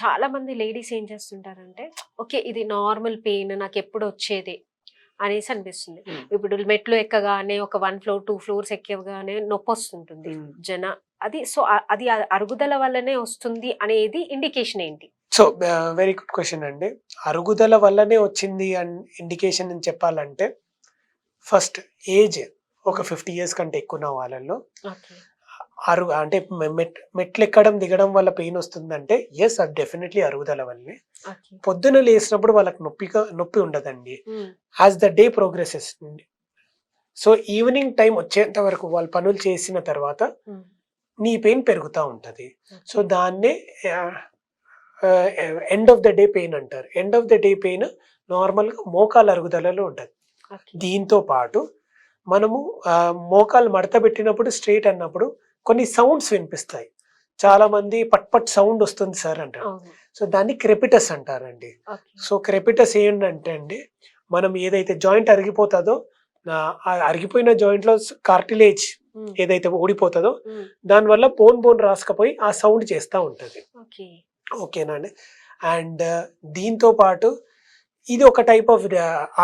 చాలా మంది లేడీస్ ఏం చేస్తుంటారంటే, ఓకే ఇది నార్మల్ పెయిన్ నాకెప్పుడు వచ్చేదే అనేసి అనిపిస్తుంది. ఇప్పుడు మెట్లు ఎక్కగానే ఒక 1 ఫ్లోర్, 2 ఫ్లోర్స్ ఎక్కగానే నొప్పొస్తుంటుంది. జన అది సో, అది అరుగుదల వల్లనే వస్తుంది అనేది ఇండికేషన్ ఏంటి? సో, వెరీ గుడ్ క్వెషన్ అండి. అరుగుదల వల్లనే వచ్చింది ఇండికేషన్ అని చెప్పాలంటే, ఫస్ట్ ఏజ్ ఒక 50 ఇయర్స్ కంటే ఎక్కువ వాళ్ళల్లో ఓకే. అంటే మెట్లెక్కడం, దిగడం వల్ల పెయిన్ వస్తుందంటే యెస్, అది డెఫినెట్లీ అరుగుదల వల్లే. ఓకే. పొద్దున లేసినప్పుడు వాళ్ళకి నొప్పి ఉండదండి. As the day progresses so evening time వచ్చేంత వరకు వాళ్ళు పనులు చేసిన తర్వాత నీ పెయిన్ పెరుగుతూ ఉంటది. సో దాన్నే end of the day pain అంటారు. End of the day pain నార్మల్గా మోకాలు అరుగుదలలో ఉంటుంది. దీంతో పాటు మనము మోకాలు మడత పెట్టినప్పుడు స్ట్రైట్ అన్నప్పుడు కొన్ని సౌండ్స్ వినిపిస్తాయి. చాలా మంది పట్ పట్ సౌండ్ వస్తుంది సార్ అంటారు. సో దాన్ని క్రెపిటస్ అంటారండి. సో క్రెపిటస్ ఏంటంటే అండి, మనం ఏదైతే జాయింట్ అరిగిపోతుందో అరిగిపోయిన జాయింట్ లో కార్టిలేజ్ ఏదైతే ఊడిపోతుందో దానివల్ల బోన్ రాసుకపోయి ఆ సౌండ్ చేస్తూ ఉంటుంది. ఓకేనా అండి. అండ్ దీంతో పాటు ఇది ఒక టైప్ ఆఫ్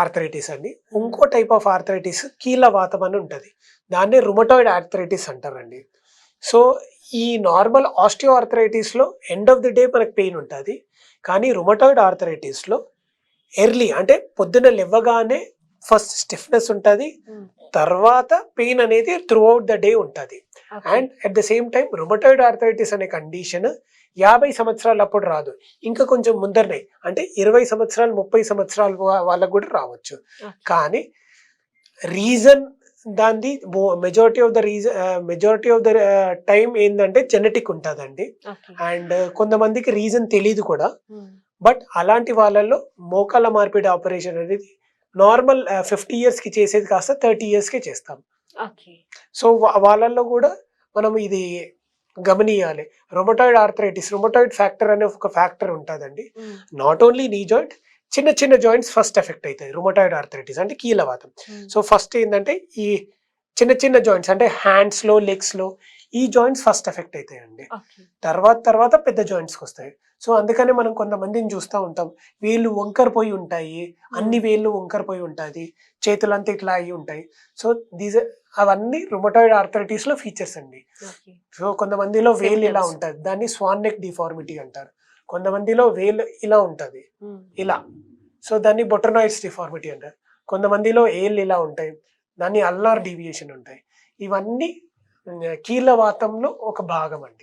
ఆర్థరైటిస్ అండి. ఇంకో టైప్ ఆఫ్ ఆర్థరైటిస్ కీళ్ళవాతం అని ఉంటుంది. దాన్నే రుమటాయిడ్ ఆర్థరైటిస్ అంటారండి. సో ఈ నార్మల్ ఆస్టియో ఆర్థరైటిస్లో ఎండ్ ఆఫ్ ది డే మనకు పెయిన్ ఉంటుంది. కానీ రుమటాయిడ్ ఆర్థరైటిస్లో ఎర్లీ అంటే పొద్దున లేవగానే ఫస్ట్ స్టిఫ్నెస్ ఉంటుంది, తర్వాత పెయిన్ అనేది త్రూ అవుట్ ద డే ఉంటుంది. And at the same time rheumatoid arthritis అనే కండిషన్ 50 సంవత్సరాలు అప్పుడు రాదు, ఇంకా కొంచెం ముందరనే అంటే 20 సంవత్సరాలు 30 సంవత్సరాలు వాళ్ళకు కూడా రావచ్చు. కానీ రీజన్ దాన్ని మెజారిటీ ఆఫ్ ద టైం ఏంటంటే జెనెటిక్ ఉంటుందండి. అండ్ కొంతమందికి రీజన్ తెలియదు కూడా. బట్ అలాంటి వాళ్ళల్లో మోకాళ్ళ మార్పిడి ఆపరేషన్ అనేది నార్మల్ 50 ఇయర్స్ కి చేసేది కాస్త 30 ఇయర్స్ కి చేస్తాం. సో వాళ్ళల్లో కూడా మనం ఇది గమనియాలి. రొమటాయిడ్ ఆర్థరైటిస్, రొమటాయిడ్ ఫ్యాక్టర్ అనే ఒక ఫ్యాక్టర్ ఉంటుందండి. నాట్ ఓన్లీ నీ జాయింట్, చిన్న జాయింట్స్ ఫస్ట్ ఎఫెక్ట్ అవుతాయి రొమటాయిడ్ ఆర్థరైటిస్ అంటే కీళ్ళవాతం. సో ఫస్ట్ ఏంటంటే ఈ చిన్న జాయింట్స్ అంటే హ్యాండ్స్ లో, లెగ్స్ లో ఈ జాయింట్స్ ఫస్ట్ ఎఫెక్ట్ అవుతాయండి. తర్వాత పెద్ద జాయింట్స్కి వస్తాయి. సో అందుకనే మనం కొంతమందిని చూస్తూ ఉంటాం, వేళ్ళు వంకరపోయి ఉంటాయి, అన్ని వేళ్ళు వంకరపోయి ఉంటుంది, చేతులంతా ఇట్లా అయి ఉంటాయి. సో అవన్నీ రుమటాయిడ్ ఆర్థరైటిస్ లో ఫీచర్స్ అండి. సో కొంతమందిలో వేలు ఇలా ఉంటుంది, దాన్ని స్వాన్ నెక్ డిఫార్మిటీ అంటారు. కొంతమందిలో వేలు ఇలా ఉంటుంది, ఇలా, సో దాన్ని బొటనాయిడ్స్ డిఫార్మిటీ అంటారు. కొంతమందిలో ఏళ్ళు ఇలా ఉంటాయి, దాన్ని అల్నార్ డీవియేషన్ ఉంటాయి. ఇవన్నీ కీళ్ళవాతంలో ఒక భాగం అండి.